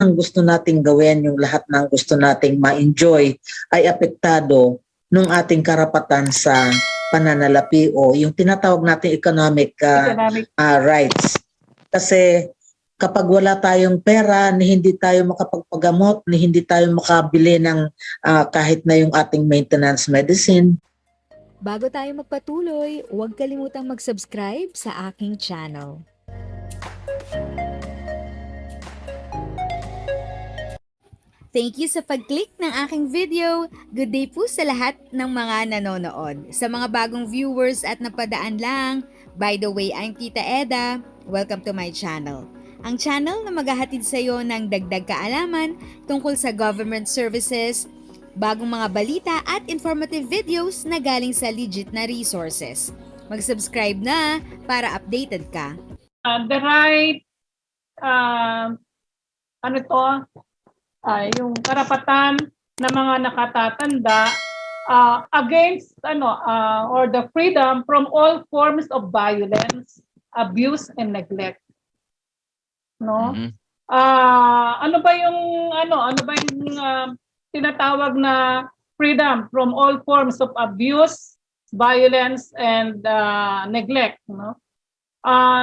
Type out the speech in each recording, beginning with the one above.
ng gusto nating gawin, yung lahat ng gusto nating ma-enjoy ay apektado ng ating karapatan sa pananalapi o yung tinatawag nating economic rights. Kasi kapag wala tayong pera, ni hindi tayo makapagpagamot, ni hindi tayo makabili ng kahit na yung ating maintenance medicine. Bago tayo magpatuloy, huwag kalimutang mag-subscribe sa aking channel. Thank you sa pag-click ng aking video. Good day po sa lahat ng mga nanonood. Sa mga bagong viewers at napadaan lang, by the way, I'm Tita Eda. Welcome to my channel. Ang channel na maghahatid sa iyo ng dagdag kaalaman tungkol sa government services, bagong mga balita at informative videos na galing sa legit na resources. Mag-subscribe na para updated ka. The right, yung karapatan ng mga nakatatanda against or the freedom from all forms of violence, abuse and neglect. No? Mm-hmm. Ano ba yung tinatawag na freedom from all forms of abuse, violence and neglect, no?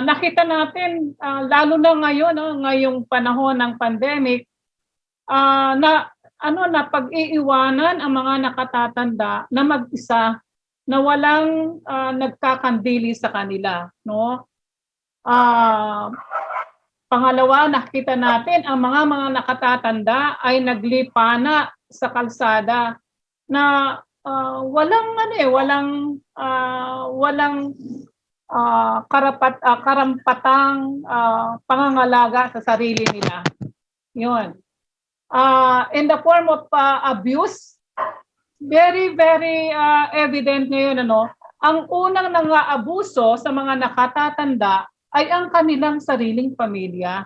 Nakita natin lalo na ngayon, no, ngayong panahon ng pandemic, na pag-iiwanan ang mga nakatatanda na mag-isa na walang nagkakandili sa kanila, no? Pangalawa, nakita natin ang mga nakatatanda ay naglipana sa kalsada na walang karampatang pangangalaga sa sarili nila. Yun. In the form of abuse, very evident ngayon, ang unang nang-aabuso sa mga nakatatanda ay ang kanilang sariling pamilya.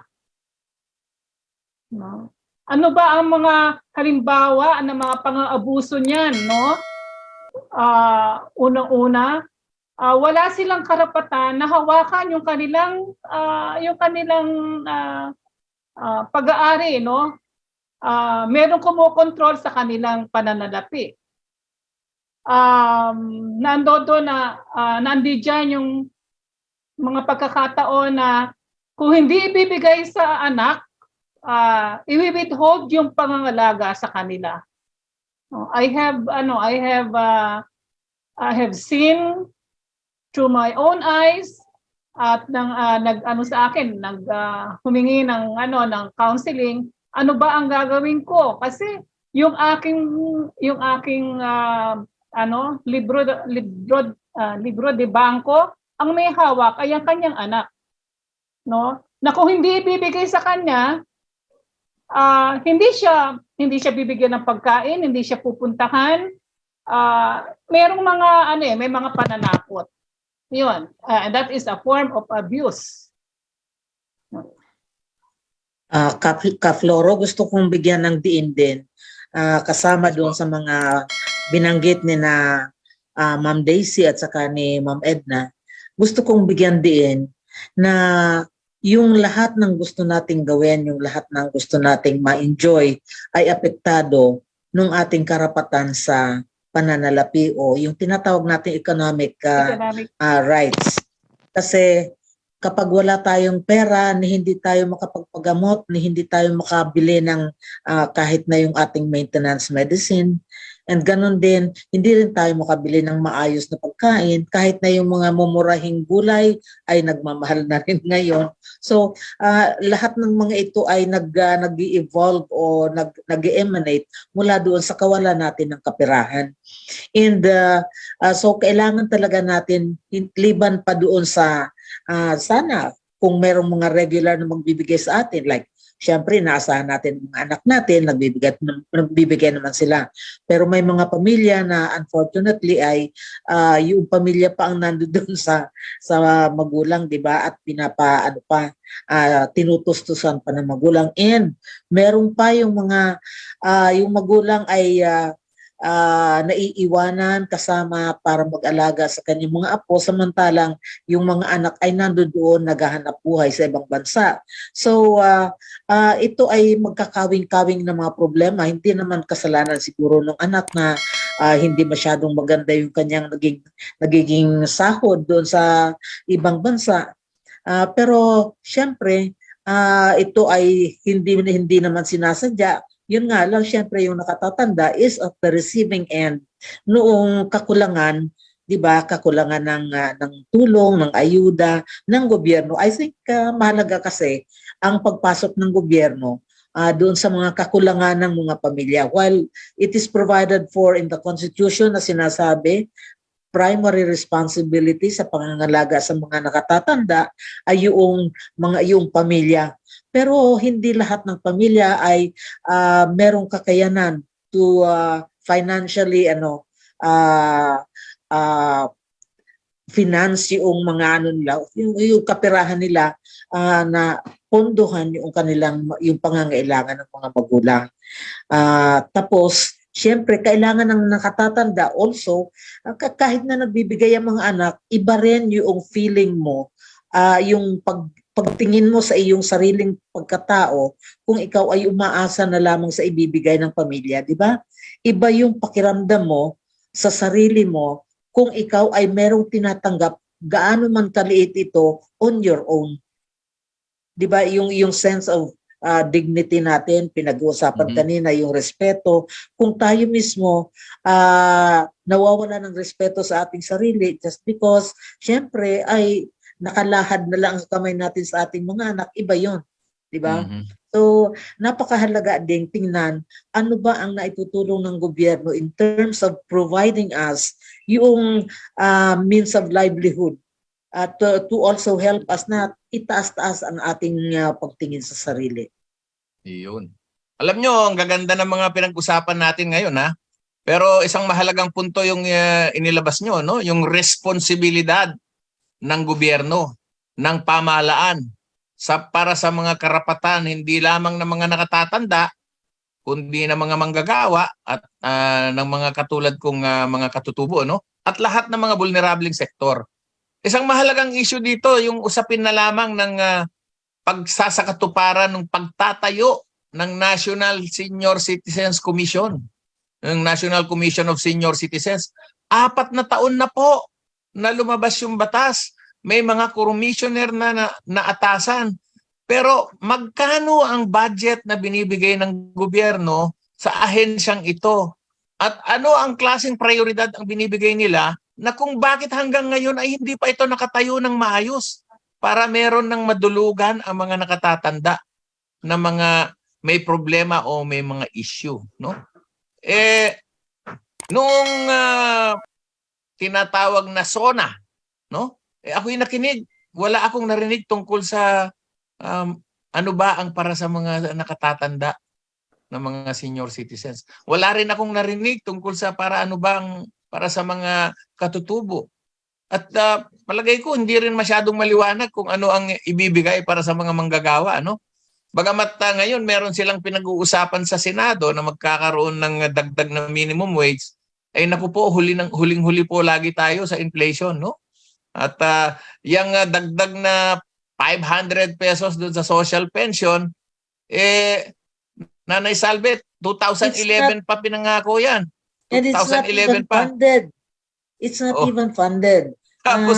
No? Ano ba ang mga halimbawa ng mga pang-aabuso niyan, no? Unang-una, wala silang karapatan na hawakan yung kanilang pag-aari, no? Merong kumokontrol sa kanilang pananalapi. Nandiyan yung mga pagkakataon na kung hindi ibibigay sa anak, i-withhold yung pangangalaga sa kanila. I have seen through my own eyes at humingi ng counseling. Ano ba ang gagawin ko? Kasi yung aking libro de banko, ang may hawak ay ang kanyang anak. No? Na kung hindi ibibigay sa kanya, hindi siya bibigyan ng pagkain, hindi siya pupuntahan. Merong may mga pananakot. 'Yun. And that is a form of abuse. Ka-Floro, gusto kong bigyan ng diin din. Kasama doon sa mga binanggit ni na Ma'am Daisy at saka ni Ma'am Edna. Gusto kong bigyan diin na yung lahat ng gusto nating gawin, yung lahat ng gusto nating ma-enjoy ay apektado ng ating karapatan sa pananalapi o yung tinatawag nating economic rights. Kasi kapag wala tayong pera, ni hindi tayo makapagpagamot, ni hindi tayo makabili ng kahit na yung ating maintenance medicine. And ganun din, hindi rin tayo makabili ng maayos na pagkain, kahit na yung mga mumurahing gulay ay nagmamahal na rin ngayon. So, lahat ng mga ito ay nag-evolve o nag-emanate mula doon sa kawalan natin ng kaperahan. And so, kailangan talaga natin, liban pa doon sa sana kung merong mga regular na magbibigay sa atin, like siyempre naasahan natin mga anak natin, nagbibigay naman sila. Pero may mga pamilya na unfortunately ay yung pamilya pa ang nandoon sa magulang, 'di ba? At tinutustusan pa ng magulang. And meron pa yung mga yung magulang ay naiiwanan kasama para mag-alaga sa kanyang mga apo, samantalang yung mga anak ay nandoon naghahanap buhay sa ibang bansa. So ito ay magkakawing-kawing na mga problema. Hindi naman kasalanan siguro ng anak na hindi masyadong maganda yung kanyang nagiging sahod doon sa ibang bansa. Pero syempre, ito ay hindi naman sinasadya. Yun nga lang, syempre yung nakatatanda is of the receiving end noong kakulangan, di ba, kakulangan ng tulong, ng ayuda ng gobyerno. I think mahalaga kasi ang pagpasok ng gobyerno doon sa mga kakulangan ng mga pamilya. While it is provided for in the Constitution na sinasabi, primary responsibility sa pangangalaga sa mga nakatatanda ay yung pamilya. Pero hindi lahat ng pamilya ay merong kakayanan to financially finance yung mga nila, yung kapirahan nila na pondohan yung pangangailangan ng mga magulang. Tapos siyempre, kailangan ng nakatatanda also, kahit na nagbibigay ang mga anak, iba rin yung feeling mo, yung pagtingin mo sa iyong sariling pagkatao, kung ikaw ay umaasa na lamang sa ibibigay ng pamilya, di ba? Iba yung pakiramdam mo sa sarili mo kung ikaw ay merong tinatanggap, gaano man kaliit ito, on your own. Di ba? Yung sense of dignity natin, pinag-uusapan kanina, yung respeto. Kung tayo mismo nawawala ng respeto sa ating sarili just because, syempre, ay nakalahad na lang ang kamay natin sa ating mga anak, iba yon, di ba? So, napakahalaga ding tingnan ano ba ang naitutulong ng gobyerno in terms of providing us yung means of livelihood to also help us na itaas-taas ang ating pagtingin sa sarili. Iyon. Alam nyo, ang gaganda ng mga pinag-usapan natin ngayon, ha? Pero isang mahalagang punto yung inilabas nyo, no? Yung responsibilidad ng gobyerno, ng pamahalaan para sa mga karapatan, hindi lamang ng mga nakatatanda, kundi ng mga manggagawa at ng mga katulad kong mga katutubo, no? At lahat ng mga vulnerableng sektor. Isang mahalagang issue dito, yung usapin na lamang ng pagsasakatuparan ng pagtatayo ng National Senior Citizens Commission, ng National Commission of Senior Citizens. 4 na taon na po na lumabas yung batas. May mga commissioner na naatasan. Pero magkano ang budget na binibigay ng gobyerno sa ahensyang ito? At ano ang klaseng prioridad ang binibigay nila na kung bakit hanggang ngayon ay hindi pa ito nakatayo ng maayos para meron ng madulugan ang mga nakatatanda na mga may problema o may mga issue, no? Noong tinatawag na SONA, no? Ako'y nakinig, wala akong narinig tungkol sa ano ba ang para sa mga nakatatanda na mga senior citizens. Wala rin akong narinig tungkol sa ano ba ang para sa mga katutubo. At palagay ko hindi rin masyadong maliwanag kung ano ang ibibigay para sa mga manggagawa, no? Bagamat ngayon meron silang pinag-uusapan sa Senado na magkakaroon ng dagdag na minimum wage, ay naku po, huling-huli po lagi tayo sa inflation, no? At yung dagdag na 500 pesos doon sa social pension, Nanay Salvet, 2011 pa pinangako yan. And it's not even funded. It's not even funded. Tapos,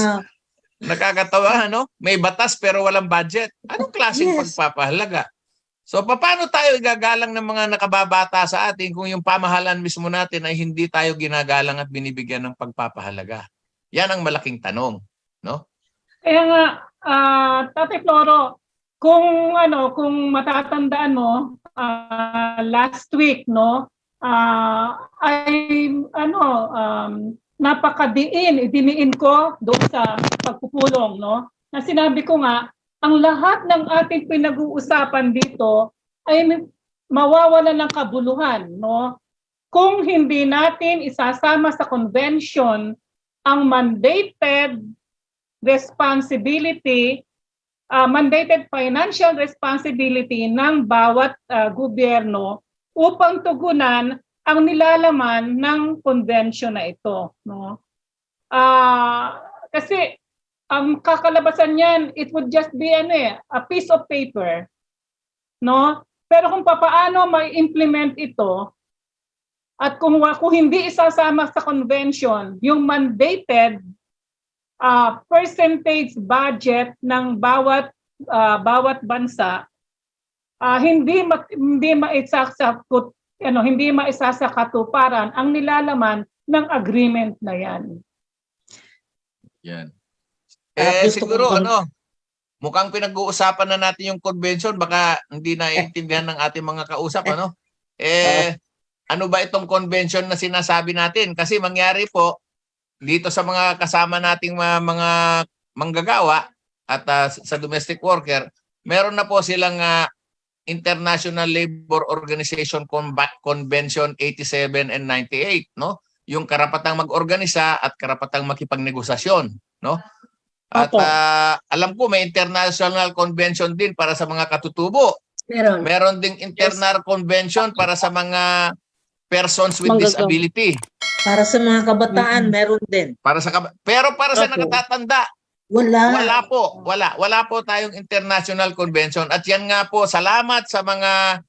nakakatawa, no? May batas pero walang budget. Anong klaseng pagpapahalaga? So, paano tayo igagalang ng mga nakababata sa atin kung yung pamahalaan mismo natin ay hindi tayo ginagalang at binibigyan ng pagpapahalaga? Yan ang malaking tanong, no? Kaya nga, Tate Floro, kung matatandaan mo, last week, no, idiniin ko doon sa pagpupulong, no, na sinabi ko nga, ang lahat ng ating pinag-uusapan dito ay mawawalan ng kabuluhan, no, kung hindi natin isasama sa convention ang mandated financial responsibility ng bawat gobyerno upang tugunan ang nilalaman ng convention na ito, no? Kasi ang kakalabasan niyan, it would just be a piece of paper, no? Pero kung papaano ma-implement ito at kung hindi isasama sa convention yung mandated percentage budget ng bawat bansa, hindi maisasakatuparan ang nilalaman ng agreement na yan. Yan. Gusto Siguro kong- mukhang pinag-uusapan na natin yung convention, baka hindi naiintindihan ng ating mga kausap, ano? Ano ba itong convention na sinasabi natin? Kasi mangyari po dito sa mga kasama nating mga manggagawa at sa domestic worker, meron na po silang International Labor Organization Convention 87 and 98, no? Yung karapatang mag-organisa at karapatang makipagnegosasyon, no? At Opo. alam ko may international convention din para sa mga katutubo. Meron ding internal convention para sa mga persons with Manggagawa. disability. Para sa mga kabataan, meron din. Pero para sa Opo. nakatatanda, wala po. Wala po tayong international convention. At yan nga po, salamat sa mga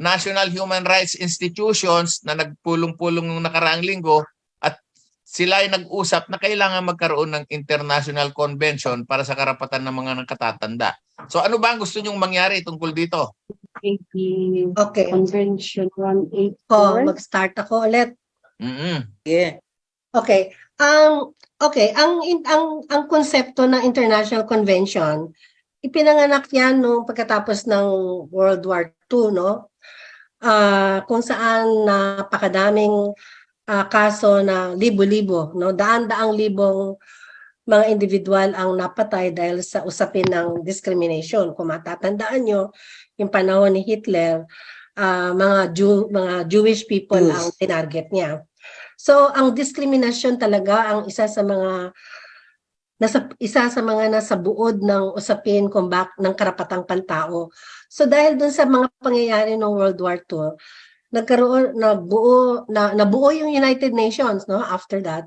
national human rights institutions na nagpulong-pulong nung nakaraang linggo at sila ay nag-usap na kailangan magkaroon ng international convention para sa karapatan ng mga nakatatanda. So ano ba ang gusto nyong mangyari tungkol dito? Okay. Convention 184. Mag-start ako ulit. Yeah. Okay. Ang konsepto ng International Convention, ipinanganak yan nung pagkatapos ng World War II, no? Kung saan napakadaming kaso na libo-libo, no? Daan-daang libong mga individual ang napatay dahil sa usapin ng discrimination. Kung matatandaan nyo, yung panahon ni Hitler, mga Jewish people Jews. ang tinarget niya. So ang diskriminasyon talaga ang isa sa mga nasa buod ng usapin ng karapatang pantao. So dahil dun sa mga pangyayari ng World War II, nabuo yung United Nations, no, after that,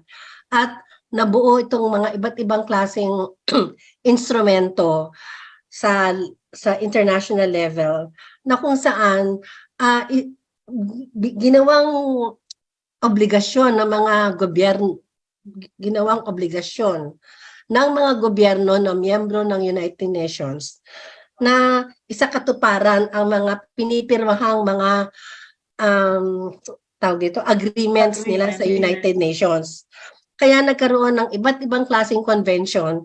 at nabuo itong mga iba't ibang klaseng instrumento sa international level na kung saan ginawang obligasyon ng mga gobyerno na miyembro ng United Nations na isakatuparan ang mga pinipirmahang mga agreements nila sa United Nations. Kaya nagkaroon ng iba't ibang klaseng convention,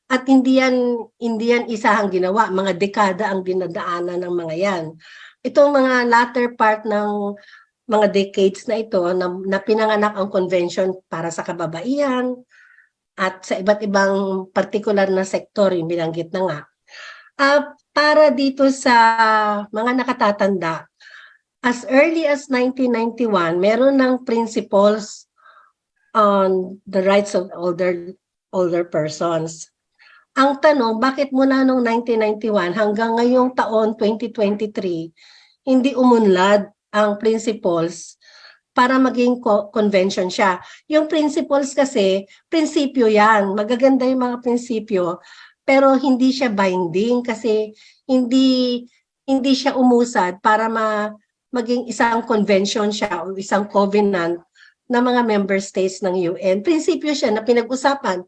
at hindi yan isahang ginawa, mga dekada ang dinadaanan ng mga yan. Itong mga latter part ng mga decades na ito na pinanganak ang convention para sa kababaihan at sa iba't ibang particular na sektor, yung binanggit na nga. Para dito sa mga nakatatanda, as early as 1991, meron ng principles on the rights of older persons. Ang tanong, bakit mula noong 1991 hanggang ngayong taon 2023, hindi umunlad ang principles para maging convention siya. Yung principles kasi, prinsipyo yan. Magaganda yung mga prinsipyo, pero hindi siya binding kasi hindi siya umusad para maging isang convention siya o isang covenant ng mga member states ng UN. Prinsipyo siya na pinag-usapan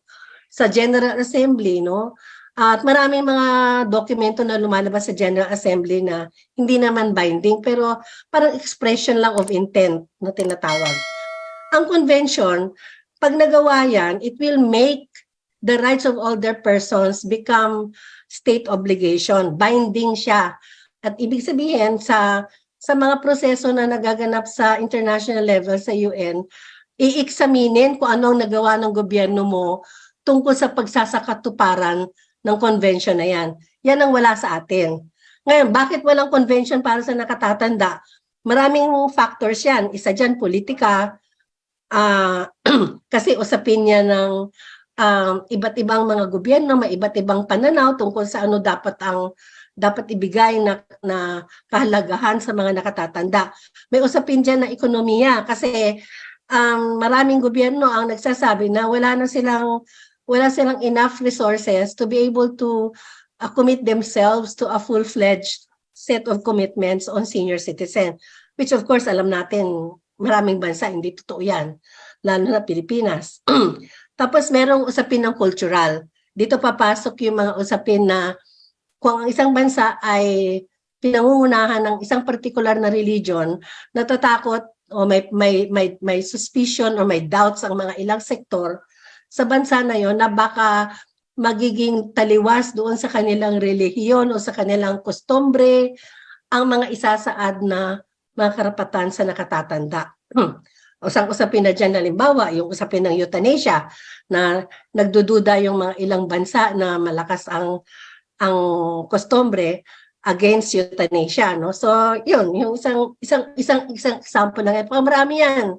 sa General Assembly, no? At maraming mga dokumento na lumalabas sa General Assembly na hindi naman binding pero parang expression lang of intent na tinatawag. Ang convention, pag nagawa yan, it will make the rights of older persons become state obligation. Binding siya. At ibig sabihin sa mga proseso na nagaganap sa international level sa UN, i-examinin kung anong nagawa ng gobyerno mo tungkol sa pagsasakatuparan ng convention na yan. Yan ang wala sa atin. Ngayon, bakit walang convention para sa nakatatanda? Maraming factors yan. Isa dyan, politika. Kasi usapin niya ng iba't ibang mga gobyerno, may iba't ibang pananaw tungkol sa ano dapat ang dapat ibigay na kahalagahan sa mga nakatatanda. May usapin dyan na ekonomiya kasi maraming gobyerno ang nagsasabi na wala silang enough resources to be able to commit themselves to a full-fledged set of commitments on senior citizen, which of course alam natin maraming bansa hindi totoo yan, lalo na Pilipinas. Tapos merong usapin ng cultural. Dito papasok yung mga usapin na kung ang isang bansa ay pinangungunahan ng isang particular na religion, natatakot o may suspicion o may doubts ang mga ilang sektor sa bansa na yon na baka magiging taliwas doon sa kanilang relihiyon o sa kanilang kostumbre ang mga isasaad na mga karapatan sa nakatatanda. Usapin na dyan, halimbawa, yung usapin ng euthanasia na nagdududa yung mga ilang bansa na malakas ang kostumbre against euthanasia, no? So, yun, yung isang example lang. Marami yan.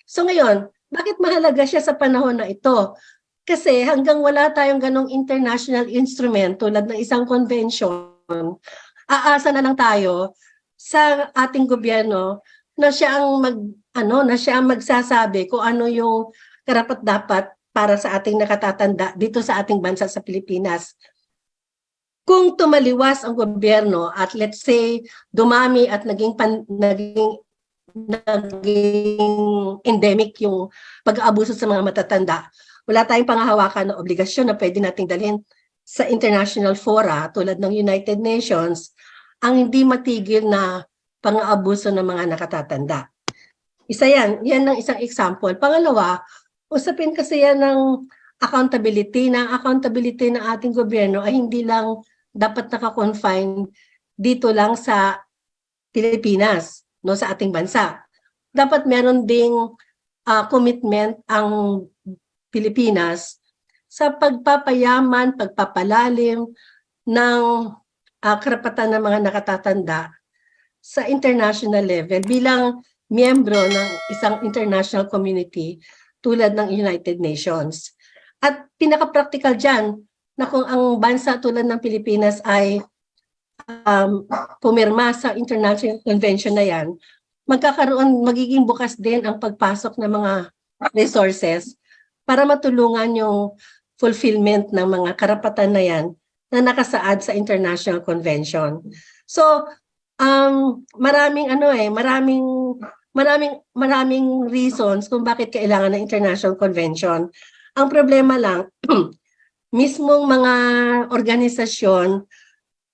So ngayon, bakit mahalaga siya sa panahon na ito? Kasi hanggang wala tayong ganong international instrument tulad ng isang convention, aasa na lang tayo sa ating gobyerno na siya ang magsasabi kung ano yung karapat-dapat para sa ating nakatatanda dito sa ating bansa sa Pilipinas. Kung tumaliwas ang gobyerno at let's say dumami at naging endemic yung pag-aabuso sa mga matatanda, wala tayong panghahawakan na obligasyon na pwede nating dalhin sa international fora tulad ng United Nations ang hindi matigil na pang-aabuso ng mga nakatatanda. Isa yan ang isang example. Pangalawa, usapin kasi yan ng accountability. Na accountability ng ating gobyerno ay hindi lang dapat naka-confine dito lang sa Pilipinas, no, sa ating bansa. Dapat meron ding commitment ang Pilipinas sa pagpapayaman, pagpapalalim ng karapatan ng mga nakatatanda sa international level bilang miyembro ng isang international community tulad ng United Nations. At pinaka-practical dyan na kung ang bansa tulad ng Pilipinas ay pumirma sa international convention na yan, magiging bukas din ang pagpasok ng mga resources para matulungan yung fulfillment ng mga karapatan na yan na nakasaad sa international convention. So, maraming reasons kung bakit kailangan ng international convention. Ang problema lang, mismong mga organisasyon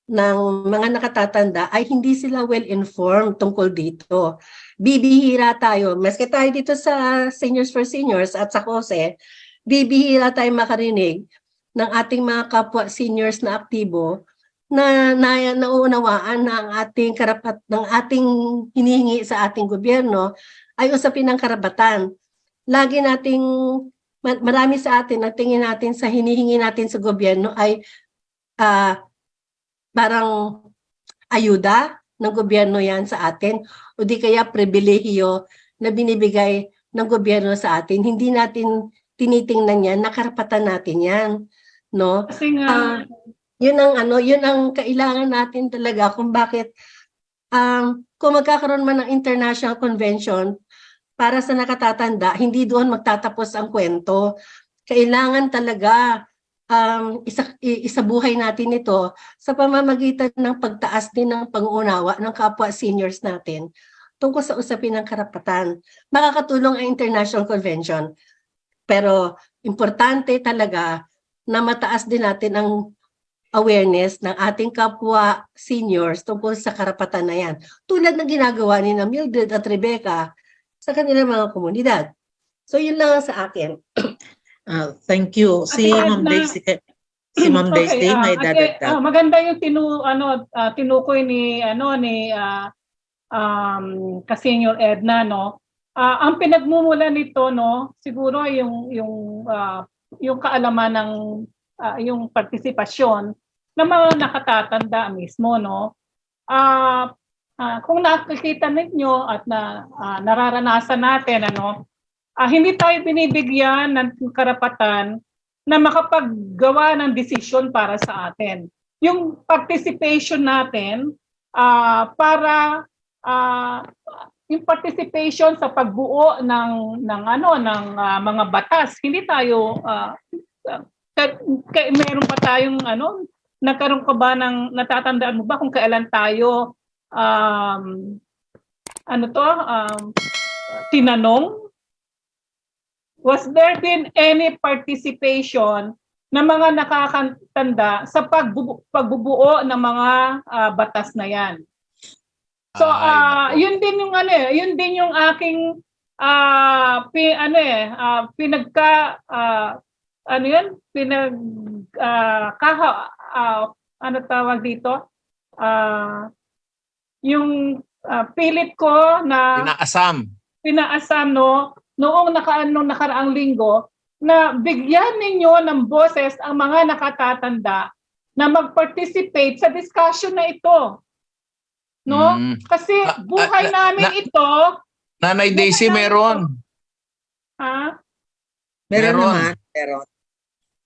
ng mga nakatatanda ay hindi sila well-informed tungkol dito. Bibihira tayo, maski tayo dito sa Seniors for Seniors at sa COSE, bibihira tayo makarinig ng ating mga kapwa seniors na aktibo na nauunawaan na ang ating ng ating hinihingi sa ating gobyerno ay usapin ng karapatan. Lagi nating marami sa atin ang tingin natin sa hinihingi natin sa gobyerno ay parang ayuda ng gobyerno yan sa atin o di kaya pribilehiyo na binibigay ng gobyerno sa atin. Hindi natin tinitingnan yan, nakarapatan natin yan, no? Kasi nga, yun ang kailangan natin talaga kung bakit kung magkakaroon man ng international convention para sa nakatatanda, hindi doon magtatapos ang kwento. Kailangan talaga isabuhay natin ito sa pamamagitan ng pagtaas din ng pang-uunawa ng kapwa seniors natin tungkol sa usapin ng karapatan. Makakatulong ang International Convention. Pero importante talaga na mataas din natin ang awareness ng ating kapwa seniors tungkol sa karapatan na yan. Tulad ng ginagawa ni Mildred at Rebecca sa kanilang mga komunidad. So yun lang sa akin. Thank you. Si Ma'am Daisy, may dadagdag. Maganda yung tinukoy ni ka-Senior Edna, no. Ang pinagmumula nito, no, siguro yung kaalaman ng yung partisipasyon ng mga nakatatanda mismo, no. Kung nakikita ninyo at nararanasan natin, hindi tayo binibigyan ng karapatan na makapaggawa ng desisyon para sa atin. yung participation natin para yung participation sa pagbuo ng mga batas. Hindi tayo meron pa tayong nagkaroon ka ba ng natatandaan mo ba kung kailan tayo tinanong? Was there been any participation ng mga nakakatanda sa pagbubuo ng mga batas na yan? So yun din yung yun din yung aking tawag dito? Yung pilit ko na pinaasam noong nakaraang linggo na bigyan ninyo ng boses ang mga nakatatanda na mag-participate sa discussion na ito. No? Kasi buhay namin ito. Nanay Daisy, meron. Ha? Meron Meron. naman. Meron.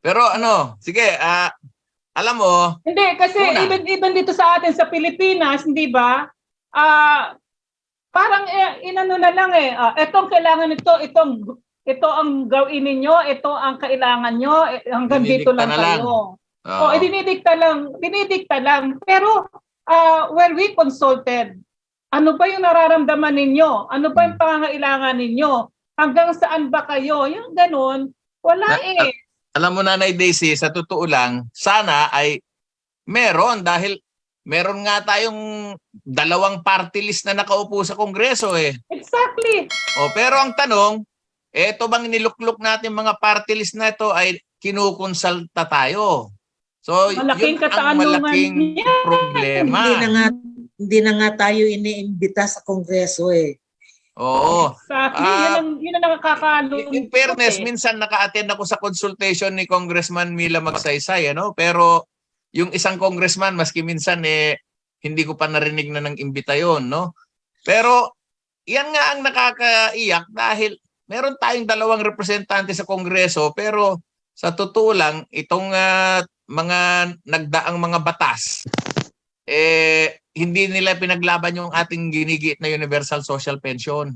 Pero sige, alam mo, Hindi, kasi Una. even dito sa atin sa Pilipinas, hindi ba? Parang inano na lang etong kailangan ito ang gawin ninyo, ito ang kailangan nyo, hanggang dito Dinidikta lang na lang. kayo. Dinidikta lang. Pero were we consulted? Ano ba yung nararamdaman ninyo? Ano ba yung pangangailangan ninyo? Hanggang saan ba kayo? Yung ganun, wala Alam mo, Nanay Daisy, sa totoo lang, sana ay meron dahil meron nga tayong 2 party list na nakaupo sa Kongreso eh. Exactly. Pero ang tanong, eto bang niluklok natin mga party list na ito ay kinukonsulta tayo? So, Malaking yun ang katanungan malaking yan. problema. Hindi na nga tayo iniimbita sa Kongreso eh. Oo. Exactly. Yun ang nakakalungkot. In fairness, minsan naka-attend ako sa consultation ni Congressman Mila Magsaysay, pero yung isang congressman, maski minsan hindi ko pa narinig na ng imbita yun, no? Pero yan nga ang nakakaiyak dahil meron tayong 2 representante sa Kongreso pero sa totoo lang, itong mga nagdaang mga batas, hindi nila pinaglaban yung ating ginigit na universal social pension,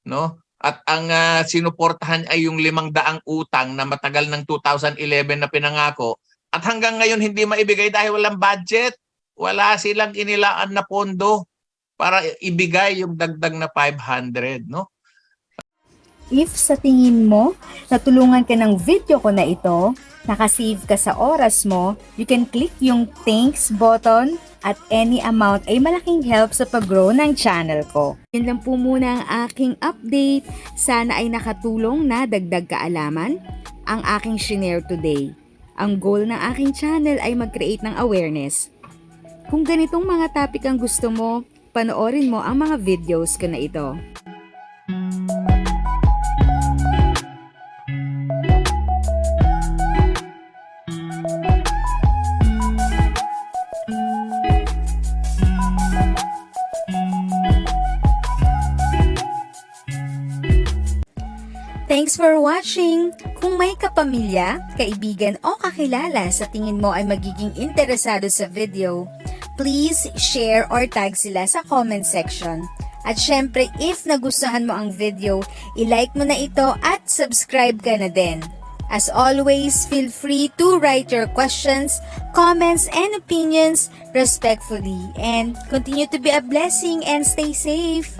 no? At ang sinuportahan ay yung 500 utang na matagal ng 2011 na pinangako at hanggang ngayon hindi maibigay dahil walang budget. Wala silang inilaan na pondo para ibigay yung dagdag na 500, no? If sa tingin mo, natulungan ka ng video ko na ito, nakasave ka sa oras mo, you can click yung thanks button at any amount ay malaking help sa pag-grow ng channel ko. Yun lang po muna ang aking update. Sana ay nakatulong na dagdag kaalaman ang aking shinare today. Ang goal ng aking channel ay mag-create ng awareness. Kung ganitong mga topic ang gusto mo, panoorin mo ang mga videos ko na ito. Thanks for watching! Kung may kapamilya, kaibigan o kakilala sa tingin mo ay magiging interesado sa video, please share or tag sila sa comment section. At syempre, if nagustuhan mo ang video, i-like mo na ito at subscribe ka na din. As always, feel free to write your questions, comments, and opinions respectfully. And continue to be a blessing and stay safe!